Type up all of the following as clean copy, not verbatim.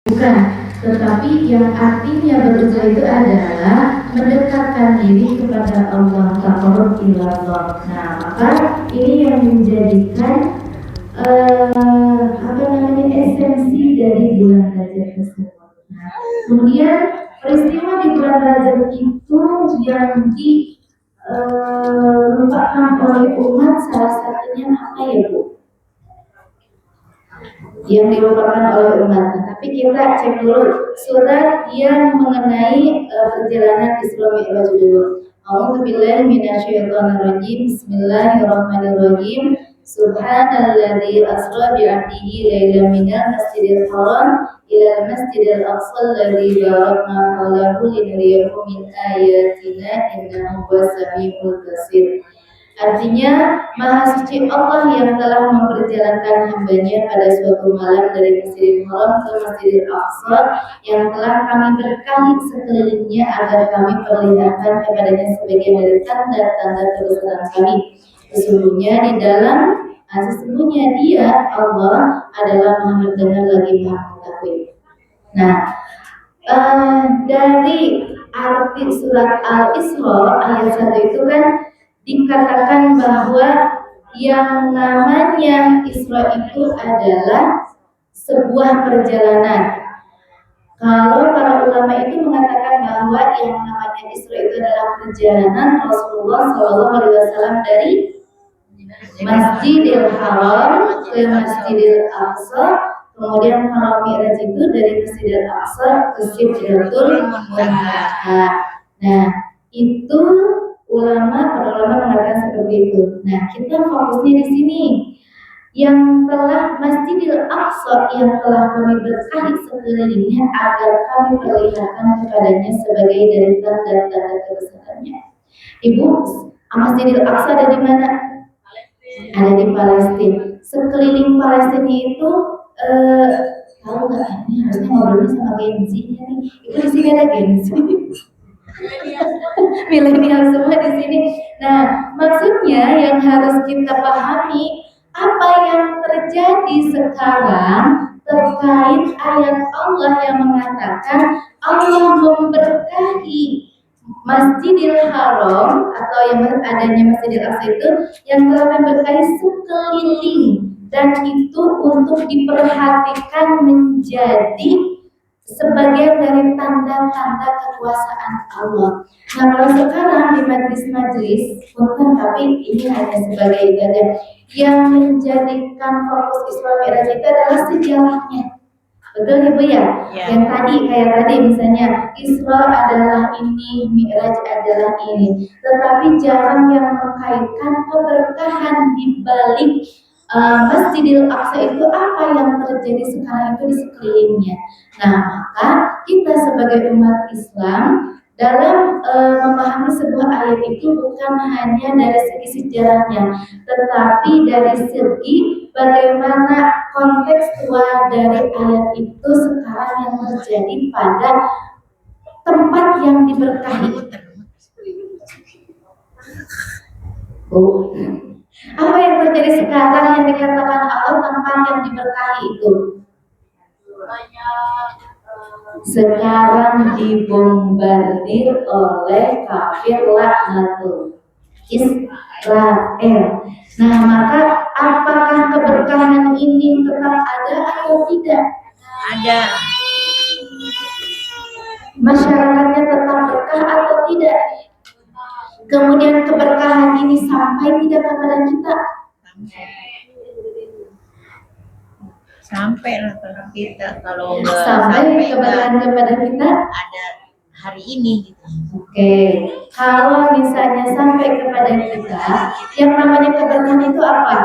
Bukan, tetapi yang artinya berusaha itu adalah mendekatkan diri kepada Allah, taqarrub ilallah. Nah, maka ini yang menjadikan esensi dari bulan Rajab tersebut. Nah, kemudian peristiwa di bulan Rajab itu yang dilupakan oleh umat salah satunya apa ya Bu? Yang dilupakan oleh umat. Tapi kita cek dulu surat yang mengenai perjalanan Isra Mi'raj dulu. A'udzubillahi minasyaitonirrajim. Bismillahirrahmanirrahim. Subhanalladzi asra bi'abdihi lailan minal masjidil haram ilal masjidil aqsa alladzi barakna hawlahu linuriyahu min ayatina innahu huwas samiul basir. Artinya, Maha Suci Allah yang telah memperjalankan hambanya pada suatu malam dari Masjidil Haram ke Masjidil Aqsa yang telah kami berkahi sekelilingnya agar kami perlihatkan kepadanya sebagian dari tanda-tanda kebesaran kami. Sesungguhnya Dia Allah adalah Maha mendengar lagi Maha mengetahui. Nah, dari arti surat Al-Isra ayat 1 itu kan dikatakan bahwa yang namanya Isra itu adalah sebuah perjalanan. Kalau para ulama itu mengatakan bahwa yang namanya Isra itu adalah perjalanan Rasulullah SAW dari Masjidil Haram ke Masjidil Aqsa. Kemudian kalau Mi'raj itu dari Masjidil Aqsa ke Sidratul Muntaha. Nah, itu para ulama mengatakan seperti itu. Nah, kita fokusnya di sini. Yang telah Masjidil Aqsa yang telah kami berkahi sekelilingnya agar kami perlihatkan kepadanya sebagai dari tanda-tanda kebesarannya. Ibu, Masjidil Aqsa ada di mana? Ada di Palestina. Sekeliling Palestina itu tahu nggak? Ini harusnya ngobrolnya sama Gen Z nih. Itu di sini ada Gen Z. Milenial semua di sini. Nah, maksudnya yang harus kita pahami apa yang terjadi sekarang terkait ayat Allah yang mengatakan Allah memberkahi Masjidil Haram atau yang adanya Masjidil Aqsa itu yang telah memberkahi sekeliling dan itu untuk diperhatikan menjadi sebagian dari tanda-tanda kekuasaan Allah. Nah, kalau sekarang di majelis-majelis, bukan, tapi ini hanya sebagai ibadah yang menjadikan fokus Isra Mi'raj itu adalah sejarahnya. Betul Ibu ya? Yang kayak tadi misalnya Isra adalah ini, Mi'raj adalah ini. Tetapi jarang yang mengkaitkan keberkahan di balik Masjidil Aqsa itu apa yang terjadi sekarang itu di sekelilingnya. Nah, maka kita sebagai umat Islam dalam memahami sebuah ayat itu bukan hanya dari segi sejarahnya, tetapi dari segi bagaimana kontekstual dari ayat itu sekarang yang terjadi pada tempat yang diberkahi. Apa yang terjadi sekarang yang dikatakan Allah tempat yang diberkahi itu? Sekarang dibombardir oleh kafir laknatul Israel. Nah, maka apakah keberkahan ini tetap ada atau tidak? Ada. Masyarakatnya tetap berkah atau tidak? Kemudian keberkahan ini sampai tidak kepada kita? Sampai lah kepada kita. Kalau enggak sampai keberkahan kepada kita ada hari ini gitu. Oke. Kalau misalnya sampai kepada kita, yang namanya keberkahan itu apa?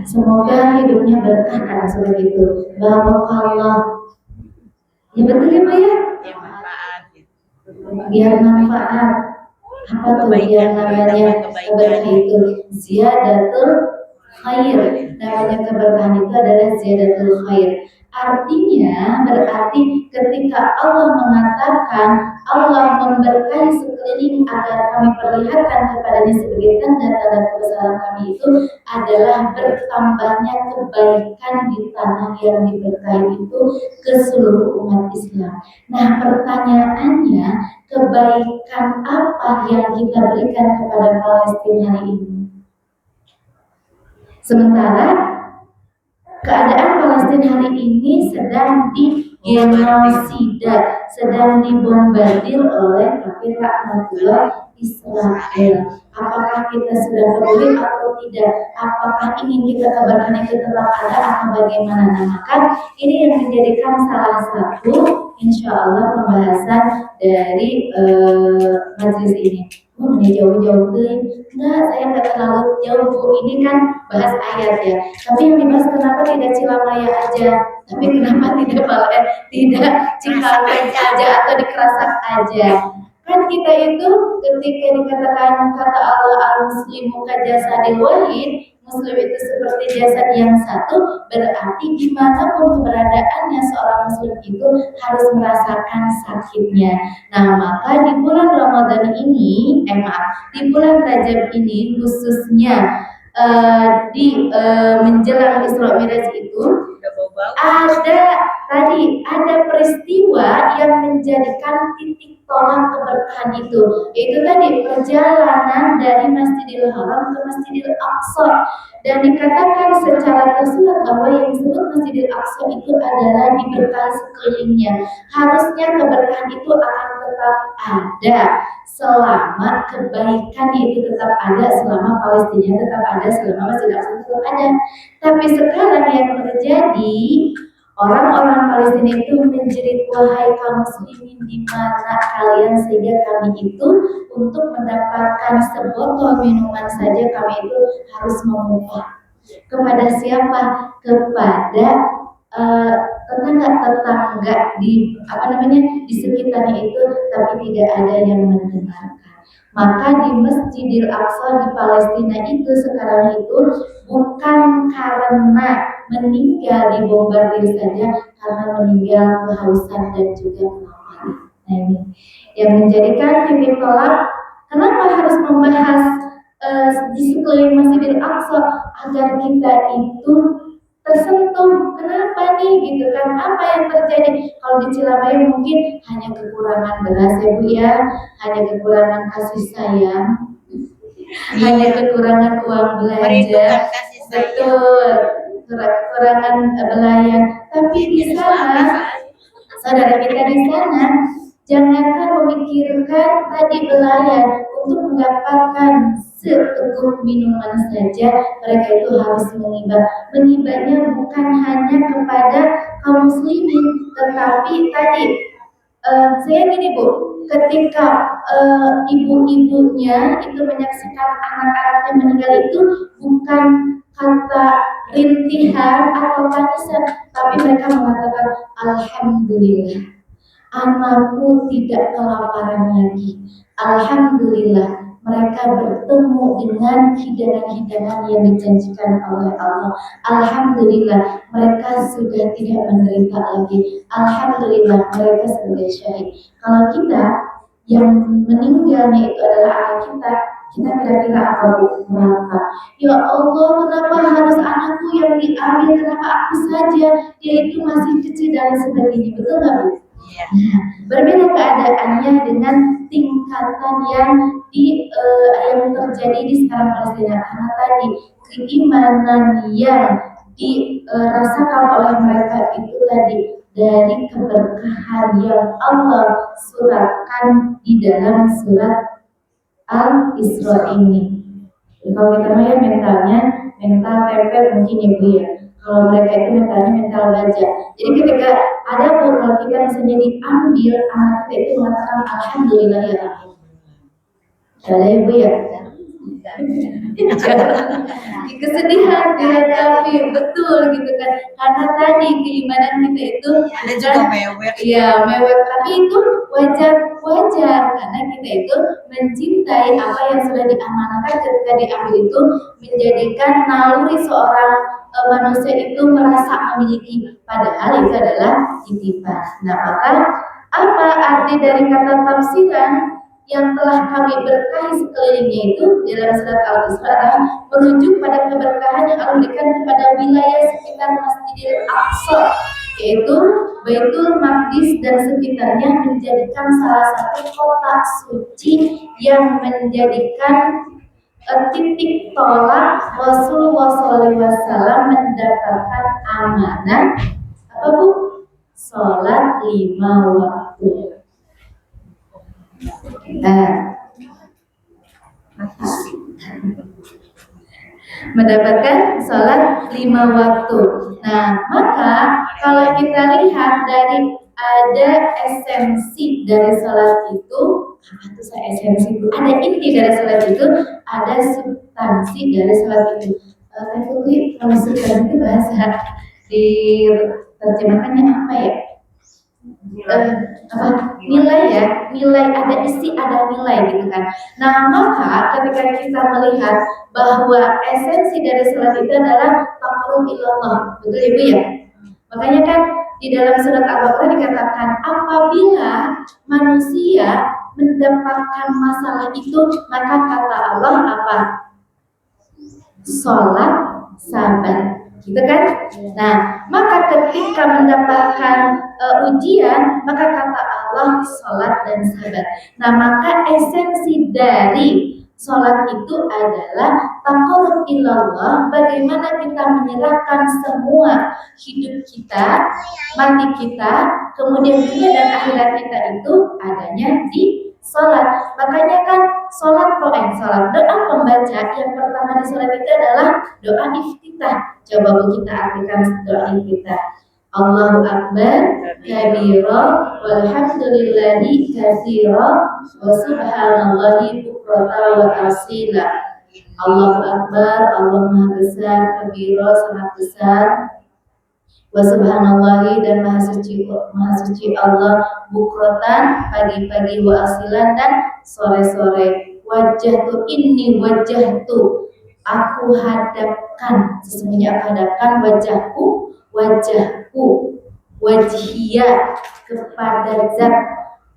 Semoga hidupnya berkah karena seperti itu. Barakallah. Ya betul ya, Mbak ya? Ya manfaat. Biar manfaat. Apa tuh yang namanya keberkahan itu? Ziyadatul khair. Namanya keberkahan itu adalah ziyadatul khair. Artinya berarti ketika Allah mengatakan Allah memberkahi sekeliling agar kami perlihatkan kepadanya sebagai tanda-tanda kebesaran kami itu adalah bertambahnya kebaikan di tanah yang diberkahi itu ke seluruh umat Islam. Nah, pertanyaannya, kebaikan apa yang kita berikan kepada Palestina hari ini? Sementara keadaan Palestina hari ini sedang digenosida, sedang dibombardir oleh kafir laknatullah Israel. Apakah kita sudah peduli atau tidak? Apakah ingin kita kabarkan itu tetap ada atau bagaimana? Nah, maka ini yang menjadikan salah satu insya Allah pembahasan dari majelis ini. Ini jauh-jauh deh. Enggak, saya nggak terlalu jauh Bu. Ini kan bahas ayat ya. Tapi yang dibahas kenapa tidak Cilamaya aja? Tapi kenapa tidak Cikampek aja atau di Kerasak aja? Kan kita itu ketika dikatakan kata Allah al-muslimu kajasadil wahid, muslim itu seperti jasad yang satu, berarti dimanapun keberadaannya seorang muslim itu harus merasakan sakitnya. Nah, maka di bulan Ramadan ini, di bulan Rajab ini khususnya menjelang Isra Mi'raj itu ada peristiwa yang menjadikan titik tolak keberkahan itu, yaitu tadi perjalanan dari Masjidil Haram ke Masjidil Aqsa, dan dikatakan secara tersurat bahwa yang disebut Masjidil Aqsa itu adalah diberkahi sekelilingnya. Harusnya keberkahan itu akan tetap ada selama kebaikan itu tetap ada, selama Palestina tetap ada, selama Masjidil Aqsa tetap ada. Tapi sekarang yang terjadi, orang-orang Palestina itu menjerit, wahai kaum muslimin, di mana kalian sehingga kami itu untuk mendapatkan sebotol minuman saja kami itu harus memumpah. Kepada siapa? Kepada tetangga di di sekitarnya itu, tapi tidak ada yang mendengarkan. Maka di Masjidil Aqsa di Palestina itu sekarang itu bukan karena meninggal dibombardir saja, karena meninggal kehausan dan juga kelaparan. Nah, ini yang menjadikan titik tolak kenapa harus membahas di sekeliling Masjidil Aqsa, agar kita itu tersentuh. Kenapa nih gitu kan, apa yang terjadi? Kalau di Cilamaya mungkin hanya kekurangan beras ya Bu ya, hanya kekurangan kasih sayang, hanya kekurangan uang belanja, betul, kekurangan belayan. Tapi di sana, saudara kita di sana, jangankan memikirkan tadi belayan, untuk mendapatkan seteguk minuman saja mereka itu harus mengibah. Mengibahnya bukan hanya kepada kaum muslimin, tetapi tadi saya gini Bu, ketika ibu-ibunya itu menyaksikan anak-anaknya meninggal itu bukan kata rintihan atau tangisan, tapi mereka mengatakan alhamdulillah, anakku tidak kelaparan lagi. Alhamdulillah, mereka bertemu dengan hidangan-hidangan yang dijanjikan oleh Allah. Alhamdulillah, mereka sudah tidak menderita lagi. Alhamdulillah, mereka sebagai syahid. Kalau kita yang meninggalnya itu adalah anak kita, kita kira-kira apa Bu? Merasa, ya Allah, kenapa harus anakku yang diambil? Kenapa aku saja? Dia itu masih kecil dan sebagainya. Betul nggak Bu? Nah, berbeda keadaannya dengan tingkatan yang terjadi di sekarang Palestina, karena tadi keimanan yang dirasakan oleh mereka itu tadi dari keberkahan yang Allah suratkan di dalam surat Al-Isra ini. Kalau kita melihat mental tempel mungkin ya Bu ya. Kalau mereka itu mental baja. Jadi ketika ada pun kalau kita misalnya diambil, anak kita itu mengatakan alhamdulillah ya Rabbi. Ada ya Bu ya. Kesedihan dihadapi, betul gitu kan, karena tadi keimanan kita itu ada juga mewek. Iya, mewek, tapi itu wajar karena kita itu mencintai apa yang sudah diamanahkan ketika diambil itu, menjadikan naluri seorang manusia itu merasa memiliki, padahal itu adalah titipan. Nah, maka apa arti dari kata tafsiran yang telah kami berkahi sekelilingnya itu dalam surat Al-Isra merujuk pada keberkahan yang Allah berikan kepada wilayah sekitar Masjidil Aqsa, yaitu Baitul Maqdis dan sekitarnya, menjadikan salah satu kota suci yang menjadikan titik tolak Rasulullah SAW mendapatkan amanah apa Bu? Sholat 5 waktu. Nah, mendapatkan sholat 5 waktu. Nah, maka kalau kita lihat dari ada esensi dari sholat itu, apa tuh esensi itu? Ada inti dari sholat itu, ada substansi dari sholat itu. Tapi kalau substansi itu bahasa diterjemahkannya apa ya? Nilai ya, nilai, ada isi, ada nilai gitu kan. Nah, maka ketika kita melihat bahwa esensi dari salat itu adalah taqarrub ilallah, betul Ibu ya? Makanya kan di dalam surat Al-Baqarah dikatakan apabila manusia mendapatkan masalah itu, maka kata Allah apa? Sholat, sabar. Gitu kan? Nah, maka ketika mendapatkan ujian, maka kata Allah sholat dan sabar. Nah, maka esensi dari sholat itu adalah taqarrub ilallah, bagaimana kita menyerahkan semua hidup kita, mati kita, kemudian dunia dan akhirat kita itu adanya di sholat. Makanya kan sholat doa pembaca yang pertama di sholat itu adalah doa iftitah. Coba Bu kita artikan doa iftitah. Allahu Akbar kabira walhamdulillahi katsira wa subhanallahi bukratan wa asila. Allahu Akbar, Allah Maha Besar, kabira sangat besar, wa subhanallahi dan maha suci Allah, bukrotan pagi-pagi, wa asilan dan sore-sore. Wajah tu ini wajah tu, aku hadapkan, sesungguhnya aku hadapkan wajahku wajhiyah kepada zat.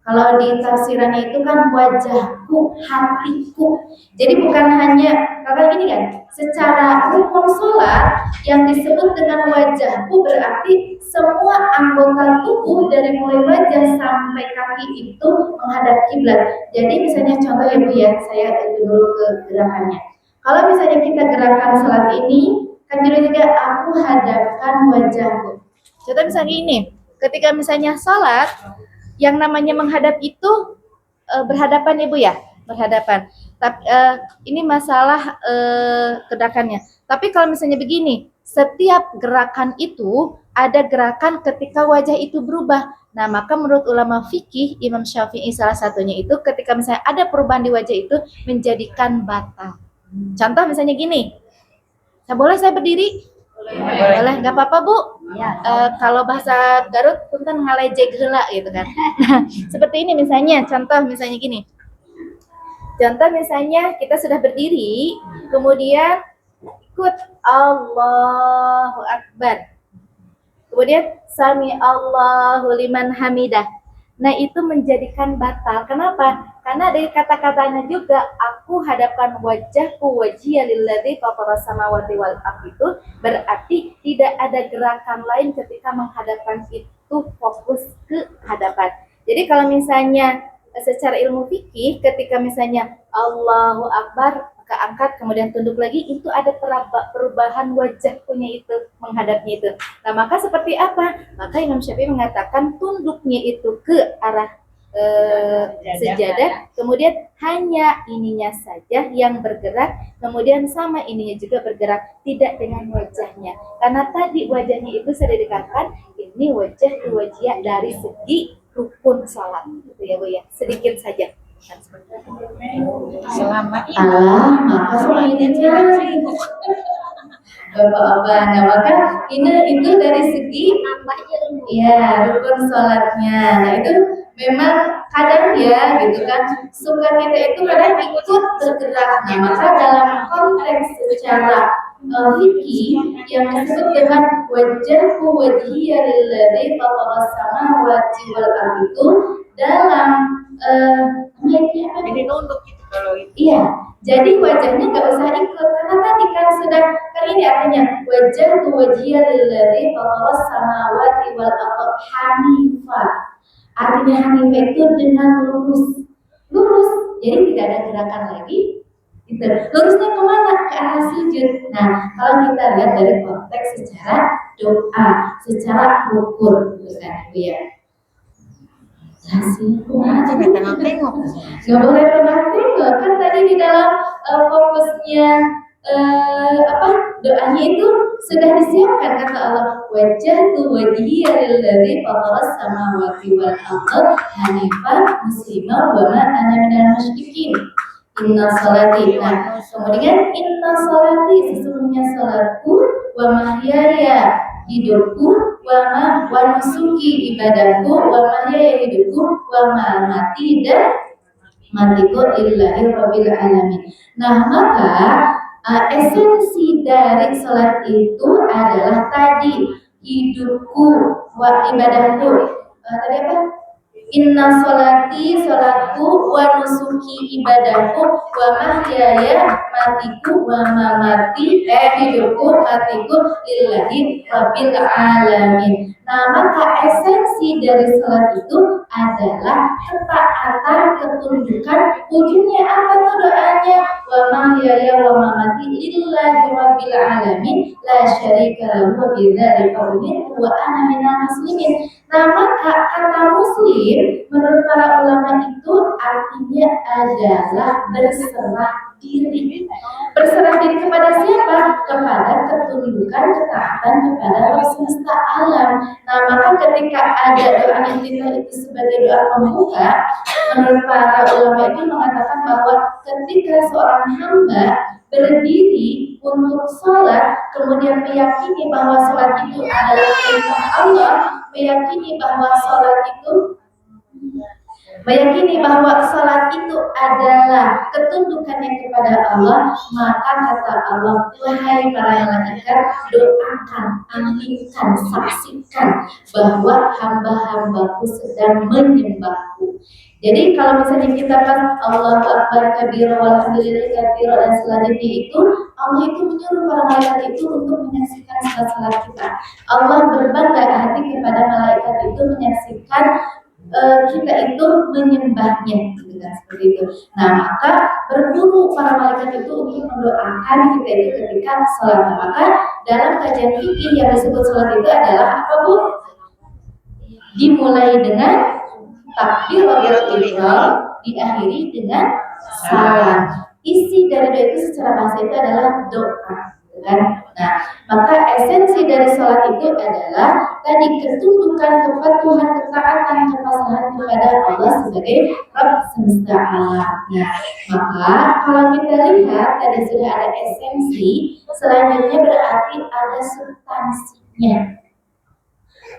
Kalau di tafsirannya itu kan wajahku, hatiku. Jadi bukan hanya kakak gini kan, secara rukun sholat yang disebut dengan wajahku berarti semua anggota tubuh dari mulai wajah sampai kaki itu menghadap kiblat. Jadi misalnya contoh ya Bu ya, saya itu dulu ke gerakannya. Kalau misalnya kita gerakan sholat ini, kan juga aku hadapkan wajahku. Contoh misalnya ini, ketika misalnya sholat, yang namanya menghadap itu berhadapan Ibu ya, berhadapan. Tapi ini masalah gerakannya. Tapi kalau misalnya begini, setiap gerakan itu ada gerakan ketika wajah itu berubah. Nah, maka menurut ulama fikih, Imam Syafi'i salah satunya itu ketika misalnya ada perubahan di wajah itu menjadikan batal. Contoh misalnya gini, boleh saya berdiri? Boleh, nggak apa-apa Bu. Ya. Kalau bahasa Garut, punten ngalejeg heula gitu kan. Nah, seperti ini misalnya, contoh misalnya gini. Contoh misalnya kita sudah berdiri, kemudian ikut Allahu Akbar. Kemudian sami Allahu liman hamidah. Nah, itu menjadikan batal. Kenapa? Karena dari kata-katanya juga aku hadapkan wajahku wajhiya lilladzi fatara samawati wal ardh, itu berarti tidak ada gerakan lain ketika menghadapkan itu fokus ke hadapan. Jadi kalau misalnya secara ilmu fikih ketika misalnya Allahu Akbar keangkat kemudian tunduk lagi, itu ada perubahan wajah punya itu menghadapnya itu. Nah, maka seperti apa? Maka Imam Syafi'i mengatakan tunduknya itu ke arah sejadah, kemudian hanya ininya saja yang bergerak, kemudian sama ininya juga bergerak, tidak dengan wajahnya. Karena tadi wajahnya itu sudah dikatakan ini wajah wajah dari segi rukun salat, gitu ya Bu ya. Sedikit saja. Selamat maka semuanya Bapak-bapak, nah maka ini itu dari segi ya rukun sholatnya. Nah itu memang kadang ya gitu kan suka kita itu kadang ikut bergerak. Nah maka dalam konteks secara fikih yang disebut dengan wajhku wajhiya lilladzi fataras samawati wal ardh itu dalam Jadi nunduk gitu kalau itu. iya, jadi wajahnya nggak usah ikut karena tadi kan sudah kan ini artinya wajhku wajhiya lilladzi fataras samawati wal ardh hanifah. Artinya hanifah itu dengan lurus, jadi tidak ada gerakan lagi. Gitu. Lurusnya kemana? Ke arah sujud. Nah, kalau kita lihat dari konteks secara doa, secara rukun, gitu kan, ya. Kasih, Jangan tengok-tengok. Gak boleh tengok-tengok. Kan tadi di dalam fokusnya doanya itu sudah disiapkan kata Allah wajhtu wajhiya lilladzi fataras samawati wal ardh hanifan musliman wa ma ana minal musyrikin. Inna salati. Nah, kemudian inna salati sesungguhnya salatku wa mahyaya hidupku wa nusuki ibadahku wa mahyaya hidupku wa mamati dan matiku lillahi rabbil alamin. Nah, maka esensi dari salat itu adalah tadi hidupku wa ibadahku. Tadi apa? Inna sholati sholatku wa nusuki ibadahku wa mahyaya matiku wa mamati hidupku matiku lillahi rabbil alamin. Nah, maka esensi dari sholat itu adalah ketaatan, ketundukan. Ujungnya apa tuh doanya? Wa mahyaya wa mamati lillahi rabbil alamin la syarika lahu wa bidzalika umirtu wa ana minal muslimin. Nah, maka kata muslim menurut para ulama itu artinya adalah berserah diri. Berserah diri kepada siapa? Kepada ketundukan, ketaatan kepada Rabb semesta alam. Nah, maka ketika ada doa iftitah itu sebagai doa pembuka, menurut para ulama itu mengatakan bahwa ketika seorang hamba berdiri untuk sholat, kemudian meyakini bahwa sholat itu adalah perintah Allah, meyakini bahwa sholat itu adalah ketundukannya kepada Allah, maka kata Allah, wahai para malaikat, doakan, aminkan, saksikan bahwa hamba-hambaku sedang menyembahku. Jadi kalau misalnya kita pas Allahu Akbar kabira walhamdulillahi katsira dan selanjutnya itu Allah itu menyuruh para malaikat itu untuk menyaksikan salat kita. Allah berbangga hati kepada malaikat itu menyaksikan kita itu menyembahnya, gitu kan, seperti itu. Nah, maka berburu para malaikat itu untuk mendoakan kita itu ketika sholat. Maka dalam kajian fikih yang disebut sholat itu adalah apa, Bu? Dimulai dengan takbiratul ihram, diakhiri dengan salam. Isi dari doa itu secara bahasa itu adalah doa, kan? Nah, maka esensi dari sholat itu adalah tadi ketundukan, kepatuhan, ketaatan, kepasrahan kepada Allah sebagai Rabb semesta alam. Nah, maka kalau kita lihat tadi sudah ada esensi, selanjutnya berarti ada substansinya.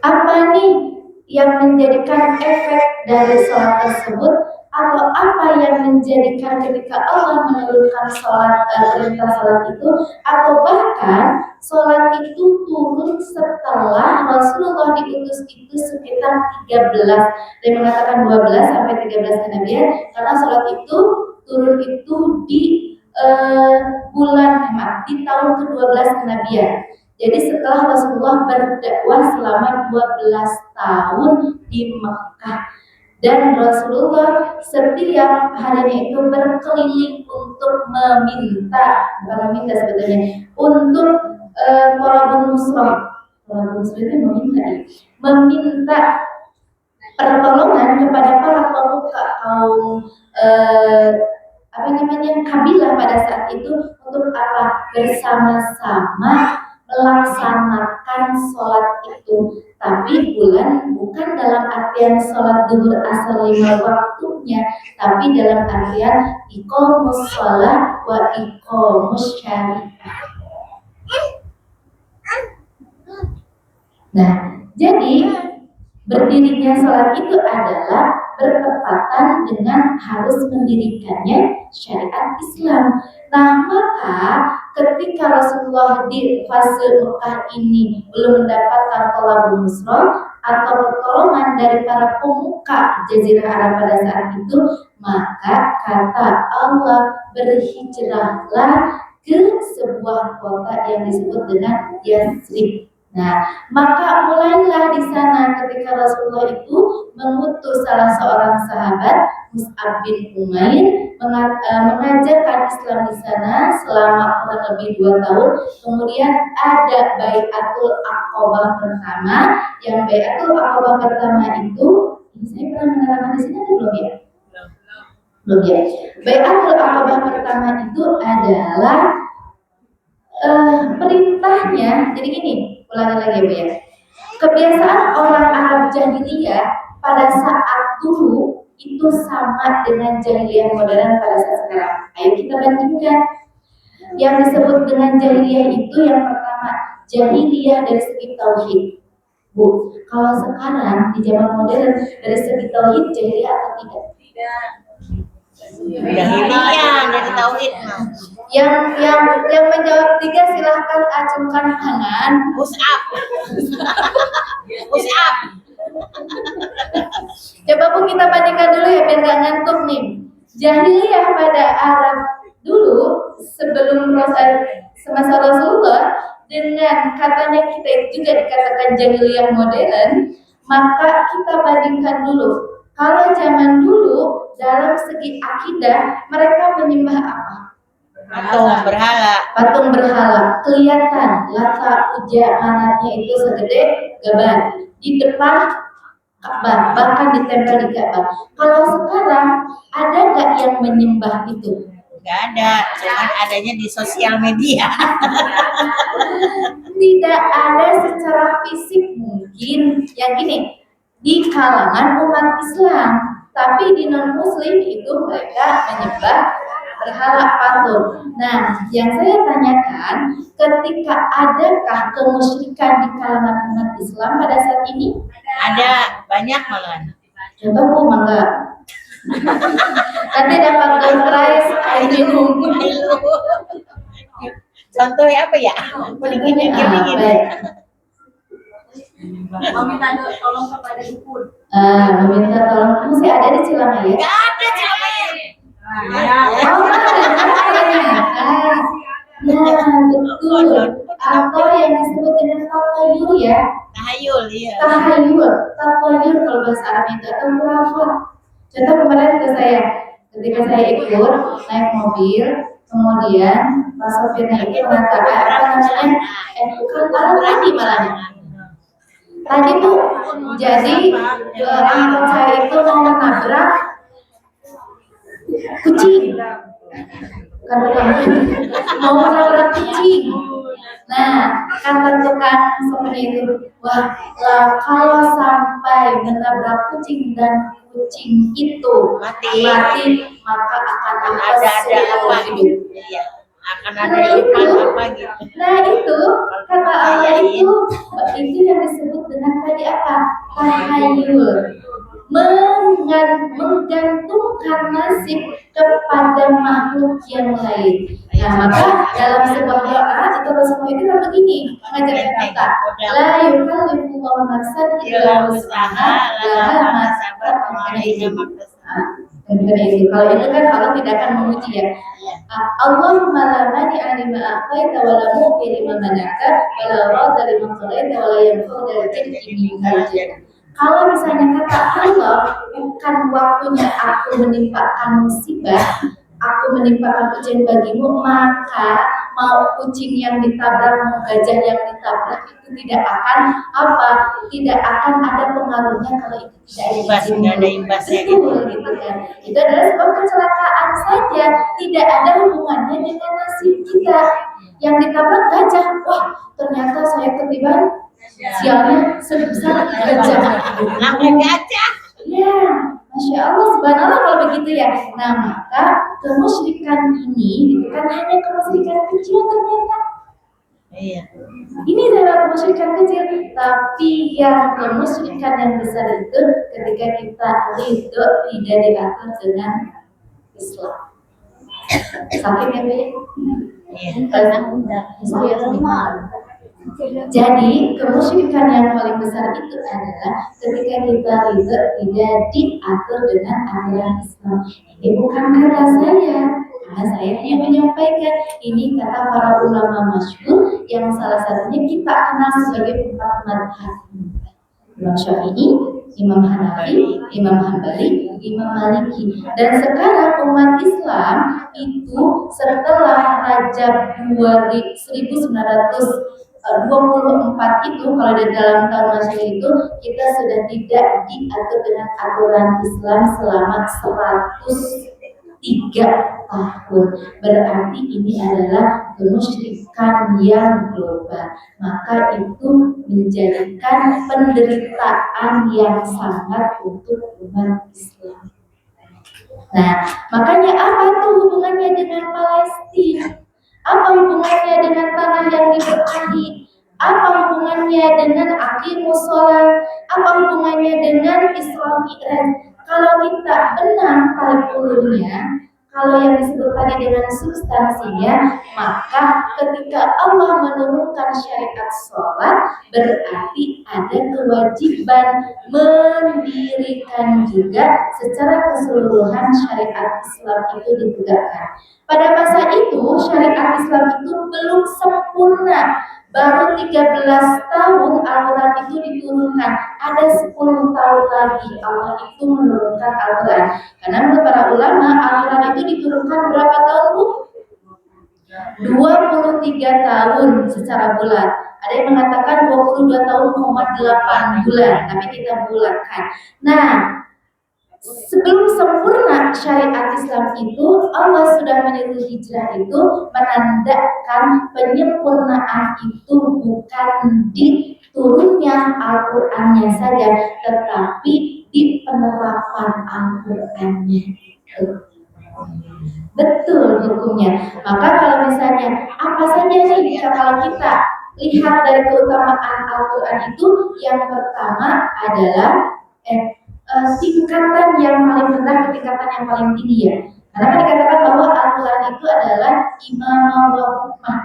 Apa nih yang menjadikan efek dari sholat tersebut, atau apa yang menjadikan ketika Allah menurunkan perintah sholat itu, atau bahkan sholat itu turun setelah Rasulullah diutus itu sekitar 13, dan mengatakan 12 sampai 13 kenabian, karena sholat itu turun itu di di tahun ke-12 kenabian. Jadi setelah Rasulullah berdakwah selama 12 tahun di Mekah, dan Rasulullah setiap harinya itu berkeliling untuk untuk tolabun nusrah. Tolabun nusrah itu meminta pertolongan kepada para pemuka kaum kabilah pada saat itu untuk apa? Bersama-sama melaksanakan sholat itu, tapi bukan dalam artian sholat duhur asar 5 waktunya, tapi dalam artian iqamus sholat wa iqamus syariah. Nah, jadi berdirinya sholat itu adalah bertepatan dengan harus mendirikannya syariat Islam. Nah, maka ketika Rasulullah di fase Mekah ini belum mendapatkan tolabul nusrah atau pertolongan dari para pemuka Jazirah Arab pada saat itu, maka kata Allah, berhijrahlah ke sebuah kota yang disebut dengan Yathrib. Nah, maka mulailah di sana ketika Rasulullah itu mengutus salah seorang sahabat, Mus'ab bin Umair, mengajarkan Islam di sana selama kurang lebih 2 tahun. Kemudian ada Bai'atul Aqabah pertama, yang Bai'atul Aqabah pertama itu, ini saya pernah menerangkan di sini atau belum ya? Belum ya. Bai'atul Aqabah pertama itu adalah perintahnya. Jadi gini, ulangi lagi Bu ya. Kebiasaan orang Arab jahiliyah pada saat dulu itu sama dengan jahiliyah modern pada saat sekarang. Ayo kita bandingkan. Yang disebut dengan jahiliyah itu yang pertama, jahiliyah dari segi tauhid. Bu, kalau sekarang di zaman modern dari segi tauhid jahiliyah atau tidak? Tidak. Jahiliyah dari tauhid. Yang menjawab 3 silahkan acungkan tangan. Mus'ab. Mus'ab. Coba Bu kita bandingkan dulu ya biar gak ngantuk nih. Jahiliyah pada Arab dulu sebelum semasa Rasulullah dengan katanya kita juga dikatakan jahiliyah modern, maka kita bandingkan dulu. Kalau zaman dulu dalam segi akidah mereka menyembah apa? Patung berhala. Kelihatan Lata, Uja, Manatnya itu segede gaban di depan Ka'bah, bahkan ditempel di Ka'bah. Kalau sekarang ada nggak yang menyembah itu? Nggak ada, cuman adanya di sosial media. Tidak ada secara fisik mungkin yang gini di kalangan umat Islam, tapi di non Muslim itu mereka menyembah berhala patung. Nah, yang saya tanyakan, ketika adakah kemusyrikan di kalangan umat Islam pada saat ini? Ada, banyak malah. Contoh Bu, mangga. Nanti dapat door prize air minum. Contohnya apa ya? Meminta tolong kepada dukun. Meminta tolong. Masih ada di Cilamaya? Nggak ada Cilamaya. Oh, nah, betul. Atau yang disebut dengan tahayul ya. Tahayul, iya. Tahayul kalau bahasa Arab itu atau khurafat. Contoh kemarin ke saya, ketika saya ikut naik mobil, kemudian Pak sopirnya itu mengatakan apa namanya? Bukan tadi malah. Tadi tuh jadi angkot saya itu mau menabrak kucing. Bukan mau menabrak kucing. Nah, kata tukang sopir itu, wah, kalau sampai menabrak kucing dan kucing itu mati, maka akan ada apa gitu? Iya, akan ada iman apa gitu. Nah itu kata Allah itu yang disebut dengan tadi apa? Tahayul. Menggantungkan nasib kepada makhluk yang lain. Nah, maka dalam sebuah doa itu Rasulullah itu kan begini mengajarkan kita, la yukallifullahu nafsan illa wus'aha laha ma sabat wa 'alaiha ma kasabat. Kalau itu kan Allah tidak akan memuji ya. Allahumma la mani'a lima a'taita wa la mu'ti lima mana'ta wa la radha lima qadaita wa la yanfa'u dzal jaddi minkal jadd. Kalau misalnya kata Allah, bukan waktunya aku menimpakan musibah, aku menimpakan ujian bagimu, maka mau kucing yang ditabrak, mau gajah yang ditabrak itu tidak akan apa? Tidak akan ada pengaruhnya kalau itu tidak ada imbasnya gitu kan. Itu adalah sebuah kecelakaan saja, tidak ada hubungannya dengan nasib kita. Yang ditabrak gajah, wah ternyata saya ketiban sialnya sebesar gajah. Gajah. Ya, Masya Allah, subhanallah kalau begitu ya. Nah, maka kemusyrikan ini bukan hanya kemusyrikan kecil ternyata. Iya. Ini adalah kemusyrikan kecil, tapi yang kemusyrikan yang besar itu ketika kita ridho tidak diatur dengan Islam. Sakit ya, Bu? Iya. Karena udah Jadi kemusyrikan yang paling besar itu adalah ketika kita ridho tidak diatur dengan aturan Islam. Ini bukan kata saya, karena saya hanya menyampaikan ini kata para ulama masyhur yang salah satunya kita kenal sebagai empat madhab. Imam Syafi'i, Imam Hanafi, Imam Hambali, Imam Maliki. Dan sekarang umat Islam itu setelah Rajab 1924 itu, kalau di dalam tahun Masehi itu kita sudah tidak diatur dengan aturan Islam selama 103 tahun. Berarti ini adalah kemusyrikan yang global. Maka itu menjadikan penderitaan yang sangat untuk umat Islam. Nah, makanya apa tuh hubungannya dengan Palestina? Apa hubungannya dengan tanah yang diberkahi? Apa hubungannya dengan aqimus sholat? Apa hubungannya dengan Isra Mi'raj? Kalau kita benar tarik ulurnya, kalau yang disebut tadi dengan substansinya, maka ketika Allah menurunkan syariat sholat, berarti ada kewajiban mendirikan juga secara keseluruhan syariat Islam itu ditegakkan. Pada masa itu syariat Islam itu belum sempurna. Baru 13 tahun Al-Quran itu diturunkan. Ada 10 tahun lagi Allah itu menurunkan Al-Quran. Karena menurut para ulama Al-Quran itu diturunkan berapa tahun, Bu? 23 tahun secara bulat. Ada yang mengatakan 22 tahun, 8 bulan, tapi kita bulatkan. Nah, sebelum sempurna syariat Islam itu, Allah sudah menyuruh hijrah itu menandakan penyempurnaan itu bukan di turunnya Al-Qur'annya saja, tetapi di penerapan Al-Qur'annya. Betul hukumnya. Maka kalau misalnya apa saja nih kalau kita lihat dari keutamaan Al-Qur'an itu, yang pertama adalah tingkatan yang paling rendah ke tingkatan yang paling tinggi ya. Karena kan dikatakan bahwa Al-Quran itu adalah imam wa hukmah,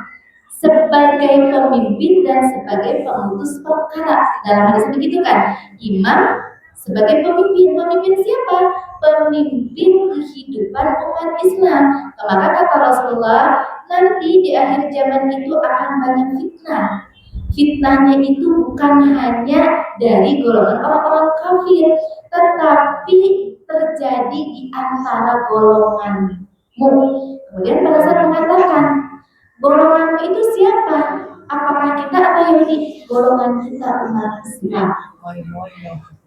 sebagai pemimpin dan sebagai pengutus perkara. Dalam hadis begitu kan, imam sebagai pemimpin. Pemimpin siapa? Pemimpin kehidupan umat Islam. Maka kata Rasulullah, nanti di akhir zaman itu akan banyak fitnah. Fitnahnya itu bukan hanya dari golongan orang-orang kafir, tetapi terjadi di antara golonganmu. Kemudian pada saat mengatakan golonganmu itu siapa? Apakah kita atau Yahudi? Golongan kita umat Islam.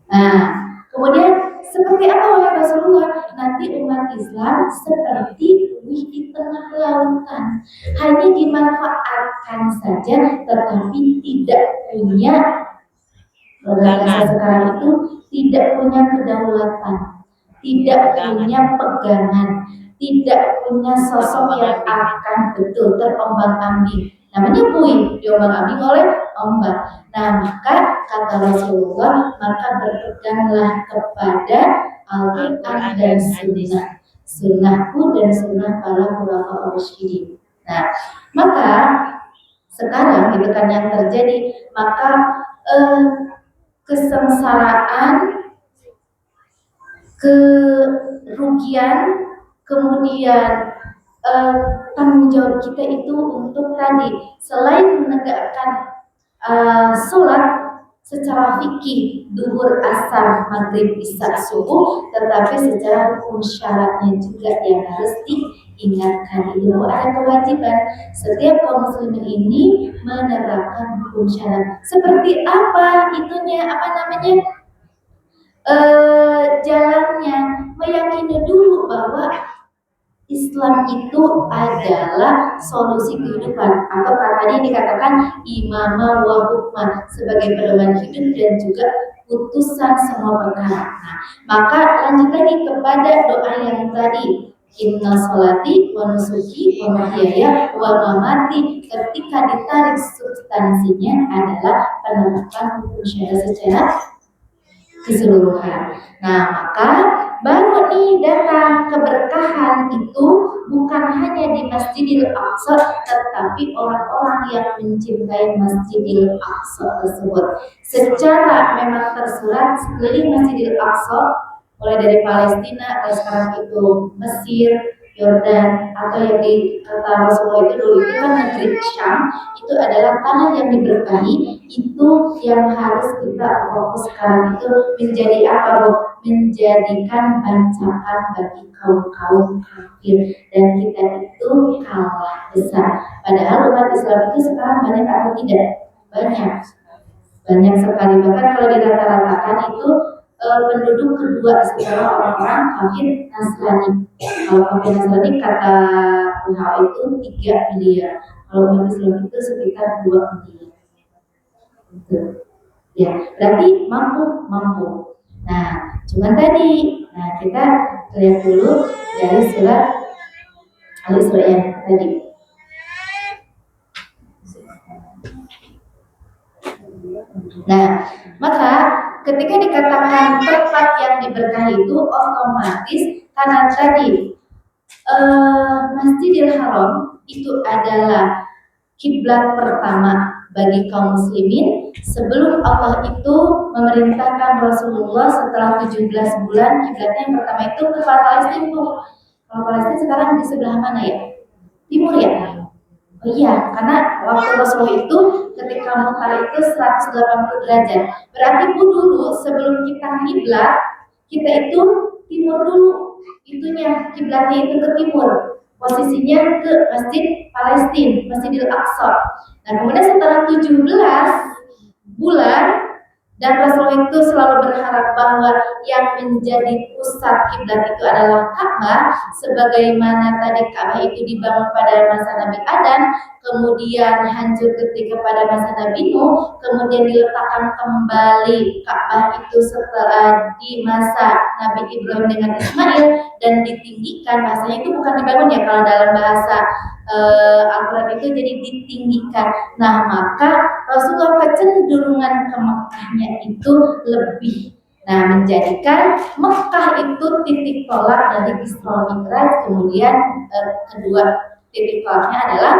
Nah, kemudian seperti apa wahai Rasulullah? Nanti umat Islam seperti buih di tengah lautan, hanya dimanfaatkan saja, tetapi tidak punya, sekarang itu tidak punya kedaulatan, tidak punya pegangan, tidak punya sosok yang akan betul terombang-ambing. Namanya buih, diombang-ambing oleh ombak. Nah, maka kata Rasulullah, maka berpeganglah kepada Al-Quran dan Sunnah, Sunnahku dan Sunnah para khulafaur rasyidin. Nah, maka sekarang itu kan yang terjadi, maka kesengsaraan, kerugian, kemudian tanggung jawab kita itu untuk tadi selain menegakkan sholat secara fikih duhur, asar, maghrib, isya, subuh, tetapi secara hukum syaratnya juga yang harus diingatkan itu ada kewajiban setiap kaum muslimin ini menerapkan hukum syarat. Seperti apa itunya, apa namanya, jalannya, meyakini dulu bahwa Islam itu adalah solusi kehidupan, atau tadi dikatakan imamah wa hukmah, sebagai pedoman hidup dan juga putusan semua perkara. Nah, maka lanjut lagi kepada doa yang tadi, Inna sholati wa nusuki wa mahyaya wa mamati. Ketika ditarik substansinya adalah penerapan hukum syariat secara keseluruhan. Nah, maka baru nih datang keberkahan itu bukan hanya di Masjidil Aqsa, tetapi orang-orang yang mencintai Masjidil Aqsa tersebut secara memang tersurat sekeliling Masjidil Aqsa, mulai dari Palestina, sekarang itu Mesir, Yordan, atau yang di kata Rasulullah itu dulu itu kan negeri Syam, itu adalah tanah yang diberkahi. Itu yang harus kita fokus sekarang itu menjadi apa, Bu? Menjadikan bancakan bagi kaum-kaum kafir, dan kita itu kalah besar. Padahal umat Islam itu sekarang banyak atau tidak? Banyak sekali. Bahkan kalau dirata-ratakan itu penduduk kedua setelah orang-orang kafir Nasrani. Kalau kafir Nasrani kata WHO itu 3 miliar. Kalau umat Islam itu sekitar 2 miliar. Gitu. Ya, berarti mampu. Nah, cuman tadi, kita lihat dulu dari surat Al-Isra yang tadi. Nah, maka ketika dikatakan tempat yang diberkahi itu otomatis karena tadi Masjidil Haram itu adalah kiblat pertama bagi kaum muslimin sebelum Allah itu memerintahkan Rasulullah setelah 17 bulan. Kiblatnya yang pertama itu ke Palestina, Bu. Kalau Palestina sekarang di sebelah mana ya? Timur ya? Oh iya, karena waktu Rasulullah itu ketika mutar itu 180 derajat. Berarti Bu dulu sebelum kita kiblat, kita itu timur dulu. Itunya kiblatnya itu ke timur. Posisinya ke Masjid Palestina, Masjidil Aqsa. Nah, kemudian setelah 17 bulan dan Rasulullah itu selalu berharap bahwa yang menjadi pusat kiblat itu adalah Ka'bah, sebagaimana tadi Ka'bah itu dibangun pada masa Nabi Adam, kemudian hancur ketika pada masa Nabi Nuh, kemudian diletakkan kembali Ka'bah itu setelah di masa Nabi Ibrahim dengan Ismail dan ditinggikan. Bahasanya itu bukan dibangun ya, kalau dalam bahasa Al-Quran itu jadi ditinggikan. Nah, maka Rasulullah kecenderungan ke Mekahnya itu lebih. Nah, menjadikan Mekah itu titik tolak dari Isra Mi'raj. Kemudian kedua titik tolaknya adalah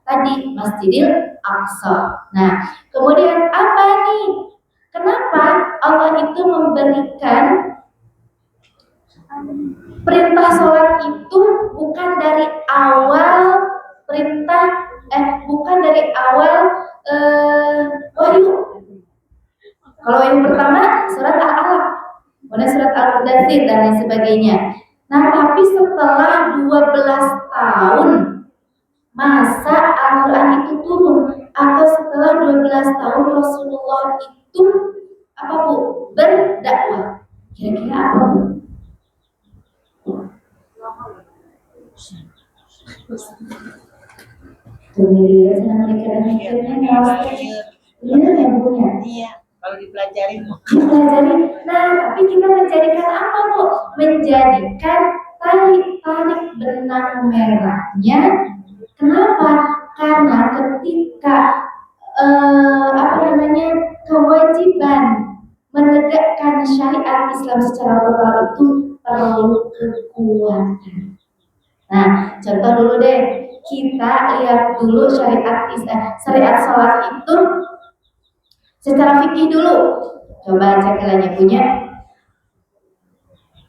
tadi Masjidil Aqsa. Nah, kemudian apa nih? Kenapa Allah itu memberikan perintah sholat itu bukan dari awal bukan dari awal wahyu. Kalau yang pertama surat Al-Alaq, kemudian surat Al-Mudaththir dan lain sebagainya. Nah, tapi setelah 12 tahun masa Al-Quran itu turun, atau setelah 12 tahun Rasulullah itu apa, Bu? Berdakwah. Kira-kira apa, Bu? Tuh, senang mereka dan mikirnya benar ya, Bu ya? Iya, kalau dipelajari. Nah, tapi kita menjadikan apa, Bu? Menjadikan tarik benang merahnya. Kenapa? Karena ketika kewajiban menegakkan syariat Islam secara total itu perlu kekuatan. Nah, contoh dulu deh, kita lihat dulu syariat sholat itu secara fikih dulu. Coba cek lainnya punya.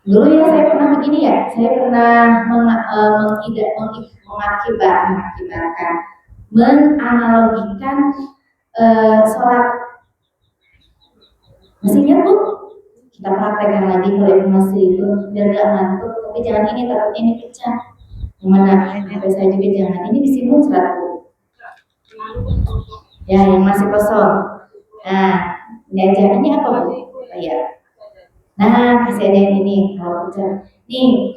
Dulu ya saya pernah begini ya, saya pernah menganalogikan sholat. Masih ingat, Bu? Kita praktekkan lagi kalau ibu masih itu biar gak ngantuk. Tapi jangan ini, takutnya ini pecah. Yang mana? Sampai saya juga jangan. Ini disimpan serat, Bu. Ya, yang masih kosong. Nah, ini aja. Ini apa, Bu? Ya. Nah, kasih aja yang ini kalau pecah. Nih,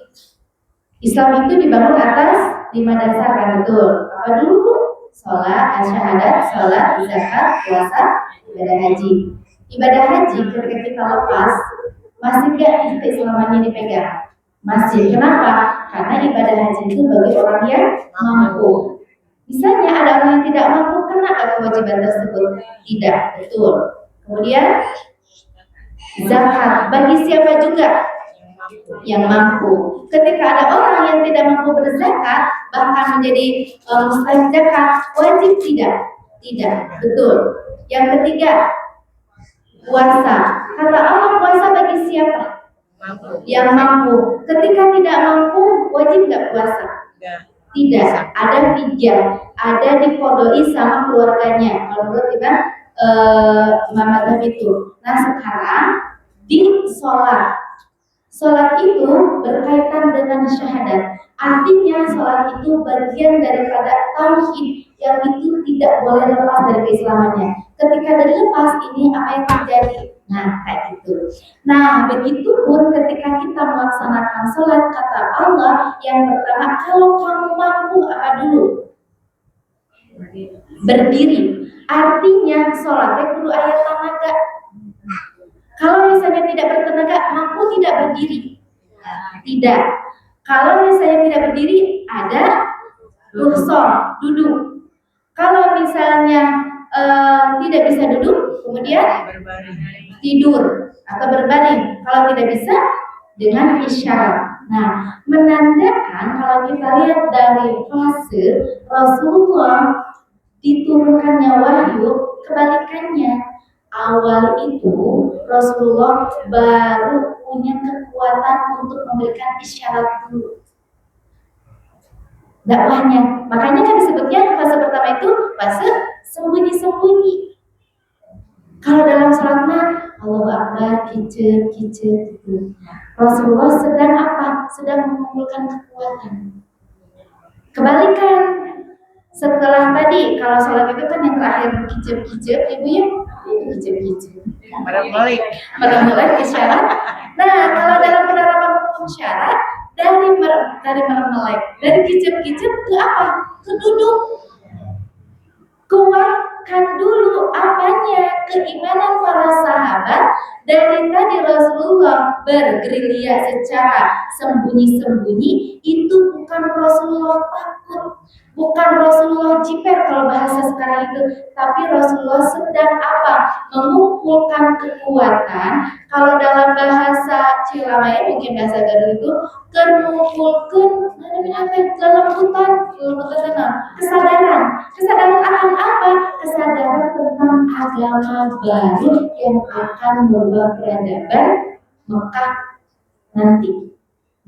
Islam itu dibangun atas 5 dasar, kan, betul? Apa dulu, Bu? Sholat, syahadat, sholat, zakat, puasa, ibadah haji. Ibadah haji ketika kita lepas masih gak itu selamanya dipegang, masjid. Kenapa? Karena ibadah haji itu bagi orang yang mampu. Misalnya ada orang yang tidak mampu, kena kewajiban tersebut? Tidak, betul. Kemudian zakat bagi siapa juga? Yang mampu. Ketika ada orang yang tidak mampu berzakat, bahkan menjadi mustahik zakat, wajib tidak? Tidak, betul. Yang ketiga, puasa. Kata Allah, puasa bagi siapa? Yang mampu. Ketika tidak mampu, wajib nggak puasa? Tidak. Ada fidyah, ada dikodoi sama keluarganya. Kalau menurut Imam Madzhab itu. Nah sekarang di sholat itu berkaitan dengan syahadat. Artinya sholat itu bagian daripada tauhid yang itu tidak boleh lepas dari keislamannya. Ketika dilepas, ini apa yang terjadi? Nah, kayak gitu. Nah, begitupun ketika kita melaksanakan sholat, kata Allah yang pertama, kalau kamu mampu apa dulu? Berdiri. Artinya sholatnya kudu ayat tenaga. Kalau misalnya tidak bertenaga, mampu tidak berdiri? Tidak. Kalau misalnya tidak berdiri, ada rukhsah, duduk. Kalau misalnya tidak bisa duduk, kemudian tidur atau berbaring. Kalau tidak bisa, dengan isyarat. Nah, menandakan kalau kita lihat dari fase Rasulullah diturunkannya wahyu, kebalikannya. Awal itu Rasulullah baru punya kekuatan untuk memberikan isyarat dulu dakwahnya. Makanya kan disebutnya fase pertama itu fase sembunyi-sembunyi. Kalau dalam sholat mah Allahu Akbar, kicep gitu. Rasulullah sedang apa? Sedang mengumpulkan kekuatan. Kebalikan. Setelah tadi, kalau sholat itu kan yang terakhir kicep-kicep, ibu ya, kicep-kicep. Merem-melek isyarat. Nah, kalau dalam penerapan hukum syarat, dari merem-melek, dari kicep-kicep ke apa? Ke duduk. Kuatkan dulu apanya? Keimanan para sahabat. Dari tadi Rasulullah bergerilya secara sembunyi-sembunyi, itu bukan Rasulullah takut, bukan Rasulullah jiper kalau bahasa sekarang itu, tapi Rasulullah sedang apa? Mengumpulkan kekuatan. Kalau dalam bahasa Cilamaya mungkin bahasa Garut itu mengumpulkan kesadaran akan apa? Kesadaran tentang agama baru yang akan merubah peradaban Mekah nanti.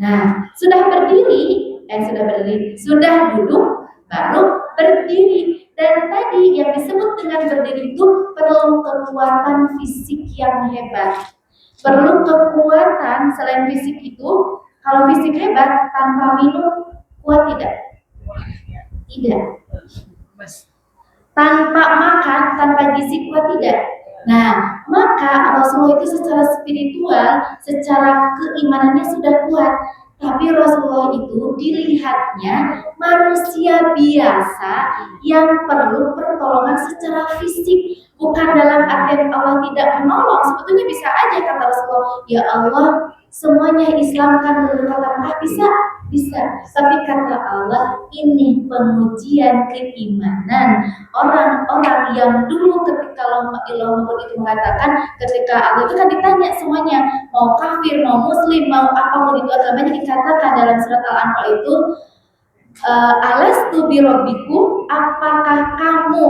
Nah, sudah duduk, baru berdiri. Dan tadi yang disebut dengan berdiri itu perlu kekuatan fisik yang hebat. Perlu kekuatan selain fisik itu. Kalau fisik hebat tanpa minum kuat tidak? Tidak. Tanpa makan, tanpa gizi kuat tidak? Nah, maka Rasulullah itu secara spiritual, secara keimanannya sudah kuat. Tapi Rasulullah itu dilihatnya manusia biasa yang perlu pertolongan secara fisik. Bukan dalam artian Allah tidak menolong. Sebetulnya bisa aja kata Rasulullah, ya Allah, semuanya Islam kan menurut kata Mekah bisa. Tapi kata Allah, ini pengujian keimanan orang-orang yang dulu ketika Allah itu mengatakan, ketika Allah itu kan ditanya semuanya, mau kafir, mau muslim, mau apapun itu agamanya, dikatakan dalam surat Al-Anfal itu, alastu birabbikum, apakah kamu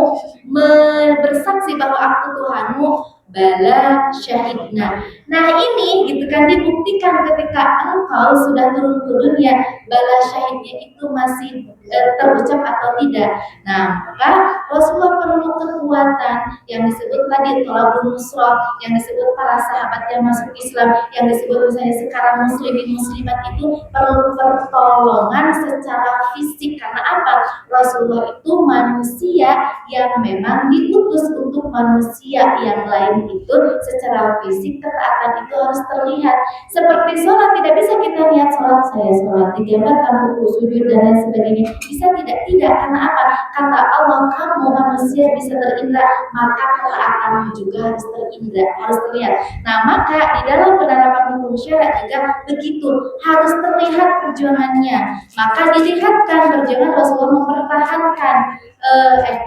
bersaksi bahwa aku Tuhanmu? Bala syahidna. Nah ini gitu kan dibuktikan ketika engkau sudah turun ke dunia, bala syahidnya itu masih terucap atau tidak. Nah maka Rasulullah perlu kekuatan yang disebut tadi tolabun nusrah, yang disebut para sahabat yang masuk Islam, yang disebut misalnya sekarang muslimin muslimat itu perlu pertolongan secara fisik. Karena apa? Rasulullah itu manusia yang memang diutus untuk manusia yang lain itu secara fisik. Ketaatan itu harus terlihat. Seperti sholat, tidak bisa kita lihat sholat saya sholat 3 jabatan, ruku, sujud dan lain sebagainya. Bisa tidak? Tidak. Karena apa? Kata Allah, kamu manusia bisa terindra, maka ketaatanmu juga harus terindra, harus terlihat. Nah, maka di dalam penerapan hukum syara juga begitu, harus terlihat perjuangannya. Maka dilihatkan perjuangan Rasulullah mempertahankan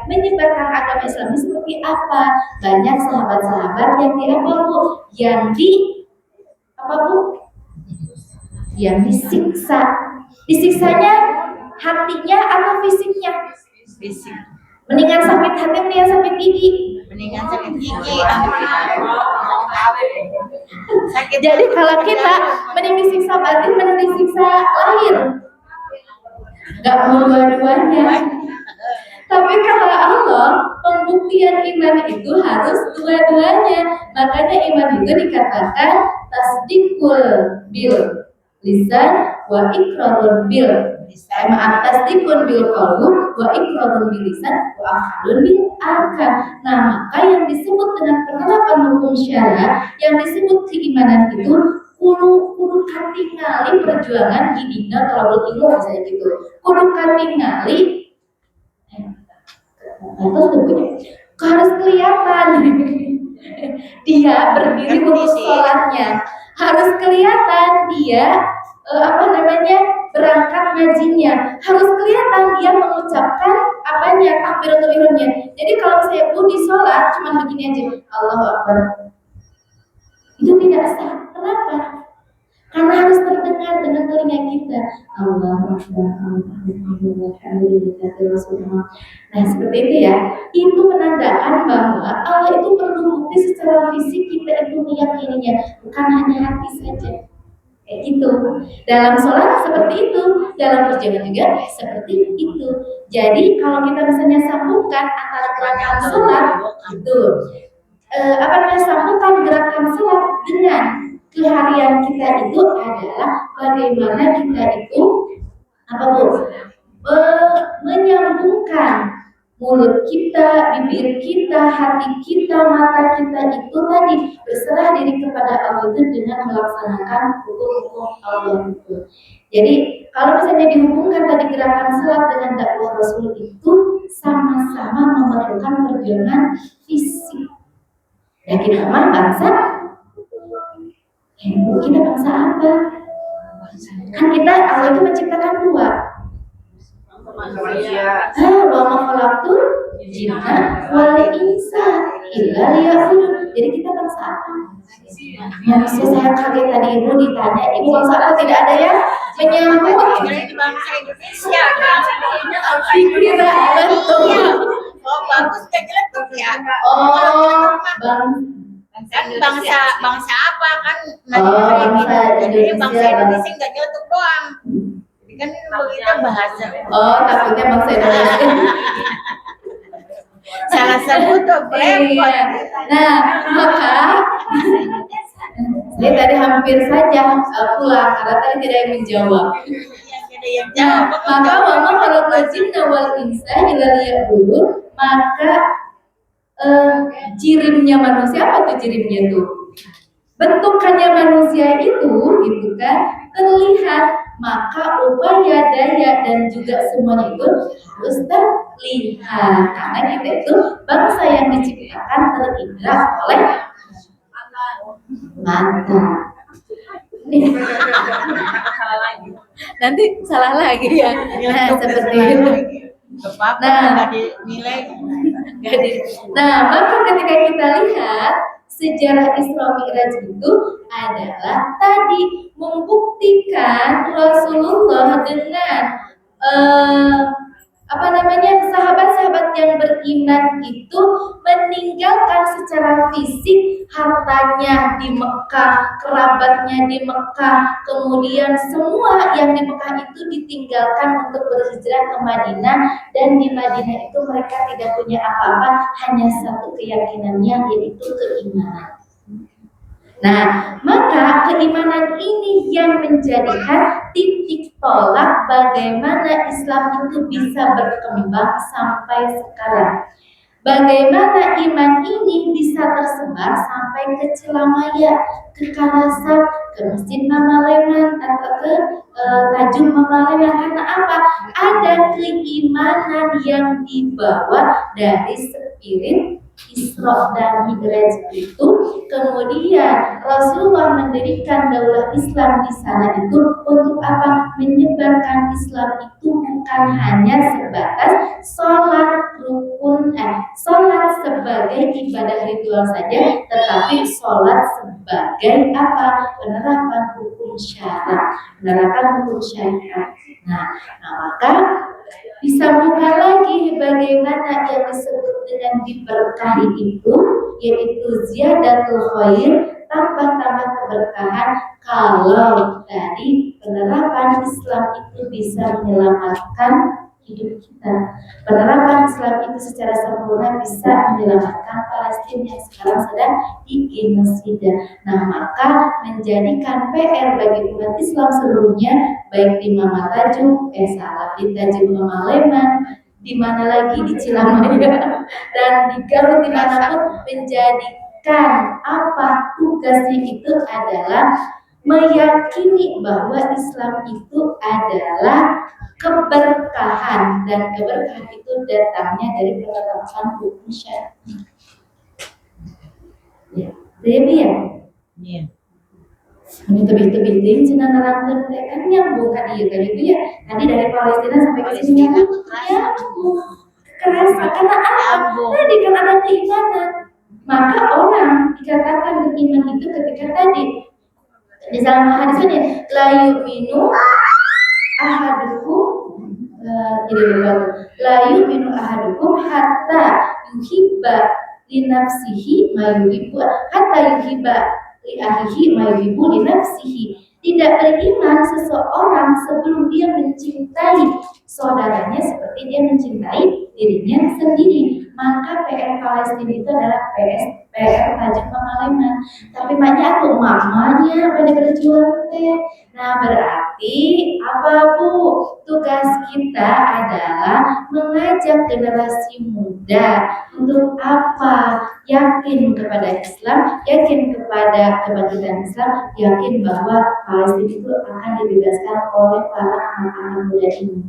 menyebarkan agama Islam seperti apa. Banyak sahabat-sahabat yang yang disiksa. Disiksanya hatinya atau fisiknya? Fisik. Mendingan sakit hati, mendingan sakit gigi. Mendingan sakit gigi. Sakit. Jadi kalau kita mending disiksa batin, mending disiksa lahir. Gak mau dua-duanya. Tapi kata Allah, pembuktian iman itu harus dua-duanya. Makanya iman itu dikatakan tasdikul bil lisan wa iqrarul bil lisan. Tasdikun bil qalbi wa iqrarul bil lisan wa aqdun bil arkan. Nah, maka yang disebut dengan penerapan hukum syara, yang disebut keimanan itu kudu katingali perjuangan hidina talabul ilmu misalnya gitu. Kudu katingali harus kelihatan dia berdiri untuk sholatnya, harus kelihatan dia berangkat ngajinya, harus kelihatan dia mengucapkan takbiratul ihramnya. Jadi kalau saya di sholat cuma begini aja, Allahu Akbar, itu tidak sah. Kenapa? Karena harus terdengar dengan telinga kita. Allahu Akbar, Alhamdulillah. Nah, seperti itu ya. Itu menandakan bahwa Allah itu perlu bukti secara fisik kita itu meyakininya, bukan hanya hati saja. Kayak gitu. Dalam sholat seperti itu, dalam perjalanan juga seperti itu. Jadi kalau kita misalnya sambungkan antara gerakan sholat itu, sambungkan gerakan sholat dengan keharian kita itu adalah bagaimana kita itu menyambungkan mulut kita, bibir kita, hati kita, mata kita itu tadi berserah diri kepada Allah itu dengan melaksanakan hukum-hukum Allah itu. Jadi kalau misalnya dihubungkan tadi gerakan salat dengan dakwah Rasul itu sama-sama memerlukan perjuangan fisik. Dan kita mah bangsa, kita bangsa apa? Kan kita Allah itu menciptakan dua. Wa ma khalaqtul jinna wal insa illa liya'budun. Jadi kita bangsa apa? Manusia. Saya kaget tadi ibu ditanya, ibu bangsa apa? Tidak ada yang menyambut. Bangsa Indonesia. Kira betul. Oh, bagus gak nyeletuk ya? Oh, bangsa apa kan? Bangsa Jadi bangsa Indonesia. Indonesia nggak nyeletuk doang. Kan kita bahasa. Oh, takutnya bangsa Indonesia. Salah sebut tuh Iya. Nah, maka saya tadi hampir saja pulang karena tadi tidak yang menjawab. Nah, maka wama kalau jinna wal insa illa liya'budun, maka jirimnya manusia apa tuh jirimnya tuh? Bentukannya manusia itu gitu kan terlihat, maka upaya daya dan juga semuanya itu harus terlihat karena kita itu bangsa yang diciptakan terindra oleh mata. Nanti salah lagi ya. Nah, seperti itu. Nggak dinilai. Nah, maka ketika kita lihat sejarah Isra Mi'raj itu adalah tadi membuktikan Rasulullah dengan sahabat-sahabat yang beriman itu meninggalkan secara fisik hartanya di Mekah, kerabatnya di Mekah, kemudian semua yang di Mekah itu ditinggalkan untuk berhijrah ke Madinah, dan di Madinah itu mereka tidak punya apa-apa, hanya satu keyakinannya yaitu keimanan. Nah, maka keimanan ini yang menjadikan titik tolak bagaimana Islam itu bisa berkembang sampai sekarang. Bagaimana iman ini bisa tersebar sampai ke Celamaya, ke Karasak, ke Masjid Mama Leman atau ke Tajung Mama Leman. Karena apa? Ada keimanan yang dibawa dari spirit Isra dan Mi'raj itu. Kemudian Rasulullah mendirikan daulah Islam di sana itu untuk apa? Menyebarkan Islam itu bukan hanya sebatas sholat rukun, sholat sebagai ibadah ritual saja, tetapi sholat sebagai apa? Penerapan hukum syara, penerapan hukum syariat. Nah, maka disambungkan lagi bagaimana yang disebut dengan diberkahi itu, yaitu ziyadatul khair, tambah-tambah keberkahan kalau dari penerapan Islam itu bisa menyelamatkan hidup kita. Penerapan Islam itu secara sempurna bisa menyelamatkan Palestina yang sekarang sedang digenosida. Nah, maka menjadikan PR bagi umat Islam seluruhnya, baik di Mama Tajung, di Tajung Mama Leman, di mana lagi di Cilamaya dan di Garut, dimanapun, menjadikan apa tugasnya itu adalah meyakini bahwa Islam itu adalah keberkahan, dan keberkahan itu datangnya dari penerapan hukum syariat. Ya, jadi ya. Iya. Ini tebih-tebih cina nerangkeun teh kan nyambung ka dieu kan itu ya. Tadi dari Palestina sampai ke sini nyambung. Kerasa karena apa? Tadi kan ada keimanan. Maka orang dikatakan beriman itu ketika tadi di dalam hadis ini la yu'minu ahadukum la yu'minu ahadukum hatta yuhibba li nafsihi ma yuhibbu hatta yuhibba li akhihi ma yuhibbu li nafsihi. Tidak beriman seseorang sebelum dia mencintai saudaranya seperti dia mencintai dirinya sendiri. Maka PR Palestina itu adalah PR Tajung Mama Leman. Tapi banyak tuh mamanya pada berjuang teh. Nah, berarti apa Bu? Tugas kita adalah mengajak generasi muda untuk apa? Yakin kepada Islam, yakin kepada kebangkitan Islam, yakin bahwa Palestina itu akan dibebaskan oleh para anak-anak muda ini.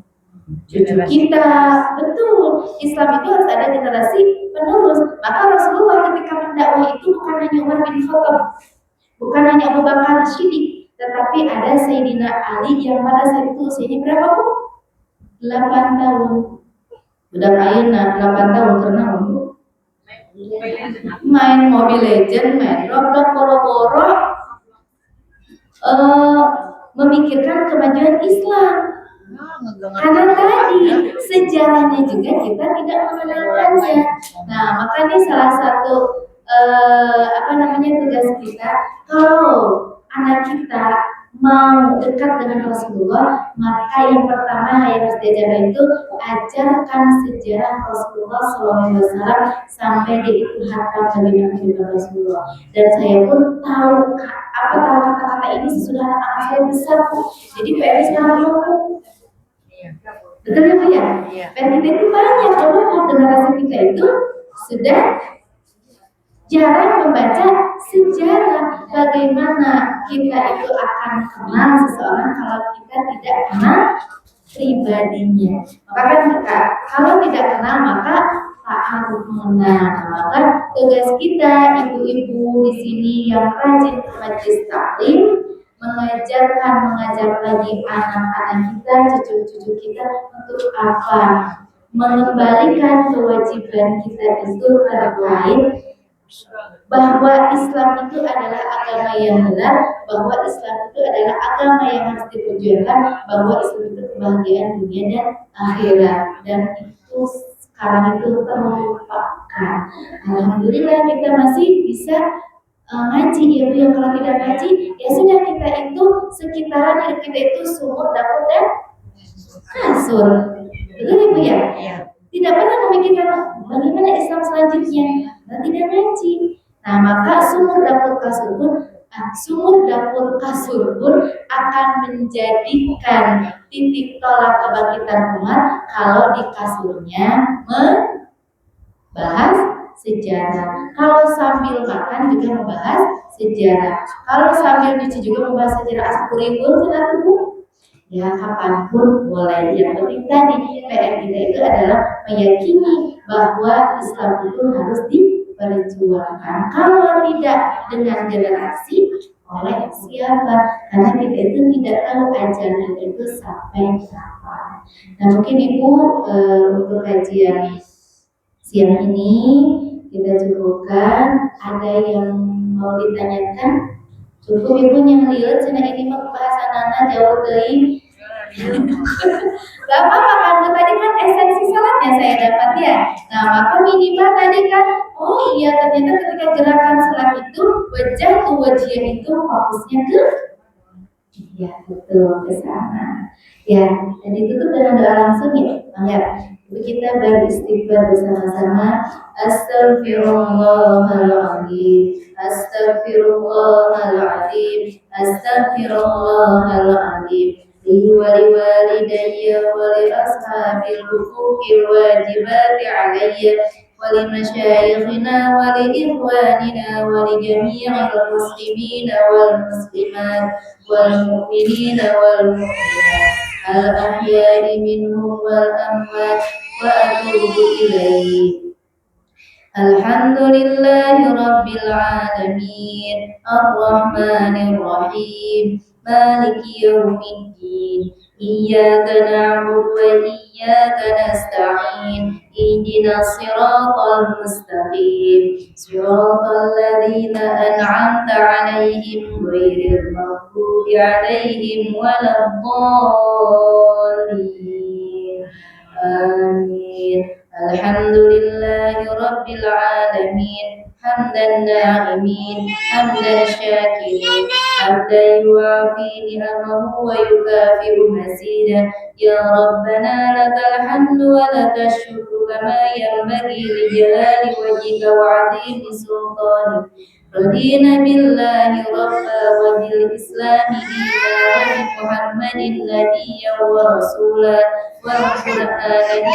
Cucu kita, betul. Islam itu harus ada generasi penerus. Maka Rasulullah ketika mendakwah itu bukan hanya Umar bin Khattab, bukan hanya Abu Bakar Siddiq, tetapi ada Sayyidina Ali yang pada saat itu usianya berapa Bu? 8 tahun. Udah ayeuna 8 tahun karena main Mobile Legend, main Roblox, boro-boro memikirkan kemajuan Islam. Karena tadi sejarahnya juga kita tidak mengenalkannya. Nah, maka ini salah satu tugas kita. Kalau anak kita mau dekat dengan Rasulullah, maka yang pertama yang harus diajarkan itu ajarkan sejarah Rasulullah SAW sampai dia itu hafal bagaimana kehidupan Rasulullah. Dan saya pun tahu kata-kata ini sesudah anak saya besar. Jadi PR sekarang dulu. Betul ya Bu ya? PR kita itu banyak. Kalau generasi kita itu sudah jarang membaca sejarah bagaimana kita itu akan kenal seseorang kalau kita tidak kenal pribadinya. Maka kan kita kalau tidak kenal maka ta'aruf mengenal. Maka tugas kita ibu-ibu di sini yang rajin ke majelis taklim mengajak lagi anak-anak kita, cucu-cucu kita untuk apa? Mengembalikan kewajiban kita itu terkait bahwa Islam itu adalah agama yang benar, bahwa Islam itu adalah agama yang harus diperjuangkan, bahwa Islam itu kebahagiaan dunia dan akhirat, dan itu sekarang itu terlupakan. Alhamdulillah kita masih bisa ngaji ya Bu. Yang kalau tidak ngaji ya sudah, kita itu sekitaran hidup kita itu sumur, dapur dan kasur. Betul ya Bu ya? Tidak pernah memikirkan bagaimana Islam selanjutnya, tidak ngaji. Nah, maka sumur dapur kasur pun akan menjadikan titik tolak kebangkitan umat kalau di kasurnya membahas sejarah. Kalau sambil makan juga membahas sejarah. Kalau sambil nyuci juga membahas sejarah. Askuribul kita tunggu. Ya, kapanpun boleh. Yang penting tadi PR kita itu adalah meyakini bahwa Islam itu harus diperjuangkan. Kalau tidak dengan generasi oleh siapa? Karena kita itu tidak tahu ajaran itu sampai kapan. Nah, mungkin Ibu untuk kajian siang ini kita cukupkan. Ada yang mau ditanyakan? Cukup Ibu yang lihat cina ini mah bahasa nana jauh dari. Gak apa-apa kan tadi kan esensi salatnya saya dapat ya. Nah maka minimal tadi kan oh iya ternyata ketika gerakan salat itu wajah tuh wajah itu fokusnya ke ya betul ke sana. Ya dan ditutup dengan doa langsung ya. Ya kita beristighfar bersama-sama. Astaghfirullahaladzim, astaghfirullahaladzim, astaghfirullahaladzim. Li waliwalidayya wa li ashabil huquqil wajibati alayya wa li masyayikhina wa li ikhwanina wa li jami'il muslimina wal muslimat wal mu'minina wal mu'minat al ahya'i minhum wal amwat wa atubu ilaihi. Alhamdulillahi rabbil alamin ar-rahmanir rahim maliki yaumiddin iyyaka na'budu wa iyyaka nasta'in ihdinas siratal mustaqim siratal ladzina an'amta 'alaihim ghairil maghdubi 'alaihim waladdallin. Amin. Alhamdulillahi rabbil alamin hamdan na'imin hamdan syakirin hamdan yuafi ni'amahu wa yukafi'u mazida ya rabbana lakal hamdu wa lakal syukru kama yanbaghi li jalali wajhika wa 'azimi sultanik. Radina billahi rabba wa bil islami dina wa bi muhammadin nabiyya wa rasula wa qur'anan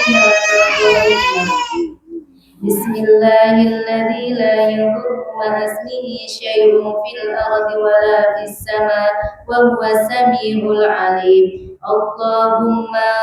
Bismillahilladzi la yadurru ma'a ismihi syai'un fil ardi wa la fis sama wa huwa samiul alim. Allahumma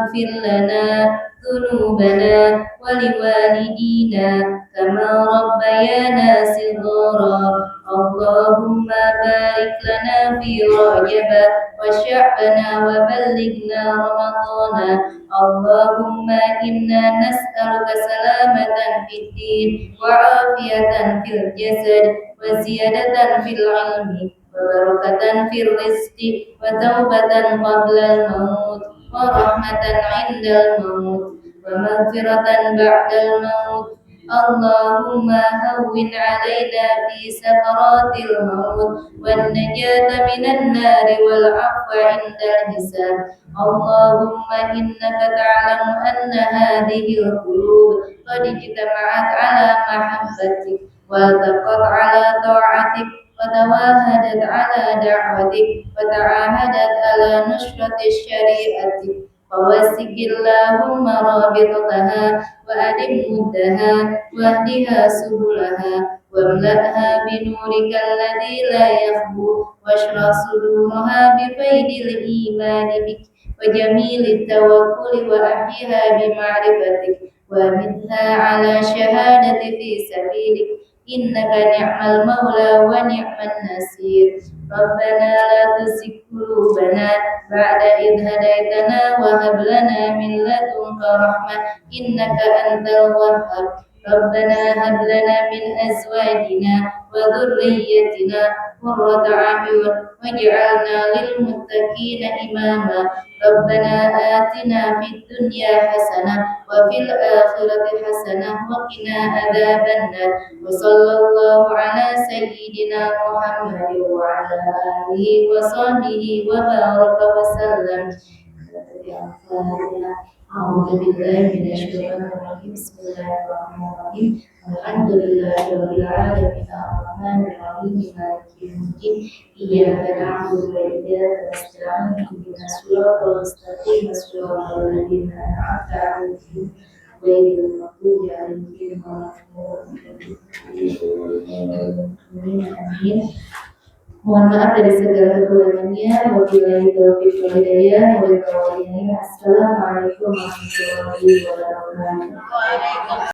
ighfir lana dhunubana wa liwalidina kama rabbayana shighara. Allahumma barik lana fi Rajab wa Sya'bana wa ballighna Ramadana. Allahumma inna nas'aluka salamatan fid din wa afiyatan fil jasad wa ziyadatan fil ilmi wa barakatan fil rizqi wa taubatan qabla al-maut wa rahmatan 'indal maut wa maghfiratan ba'dal maut. Allahumma hawwin 'alaina fi sakaratil maut wan najata minan nari wal 'afwa 'indal hisab. Allahumma innaka ta'lamu anna hadhihi al-qulub qad ijtama'at 'ala mahabbatik wa taqat 'ala ta'atik wa tawahadat 'ala da'watik wa ta'ahadat 'ala nusrati syari'atik. Fawassikillahumma rabitataha wa adim muddaha wahdiha subulaha wamla'ha binurika alladhi la yakhbu washrah suduraha bifaidil imani bik wa jamilil tawakkuli wa ahyiha bima'rifatik wa mitha ala syahadati fi sabilik innaka ni'mal maula wa ni'man nasir. Rabbana la tuzigh qulubana ba'da idh hadaitana wa hab lana min ladunka rahmah innaka antal wahhab. Rabbana hab lana min azwajina wa dhurriyyatina qurrata a'yun waj'alna lil muttaqina imama. Rabbana atina fid dunya hasanah wa fil akhirati hasanah wa qina adzabannar. Wa sallallahu ala sayyidina Muhammadin wa ala alihi wa sahbihi wa baraka wa sallam. A'udzu billahi minasyaitonir rajim. Bismillahirrahmanirrahim. Alhamdulillahirabbil alamin arrahmanir rahim maliki yaumiddin iyyaka na'budu wa iyyaka nasta'in ihdinas siratal mustaqim siratal ladzina an'amta 'alaihim ghairil maghdubi 'alaihim waladdallin. Amin. Mohon maaf dari segala kekurangannya. Wabillahi taufiq wal hidayah. Assalamualaikum warahmatullahi wabarakatuh.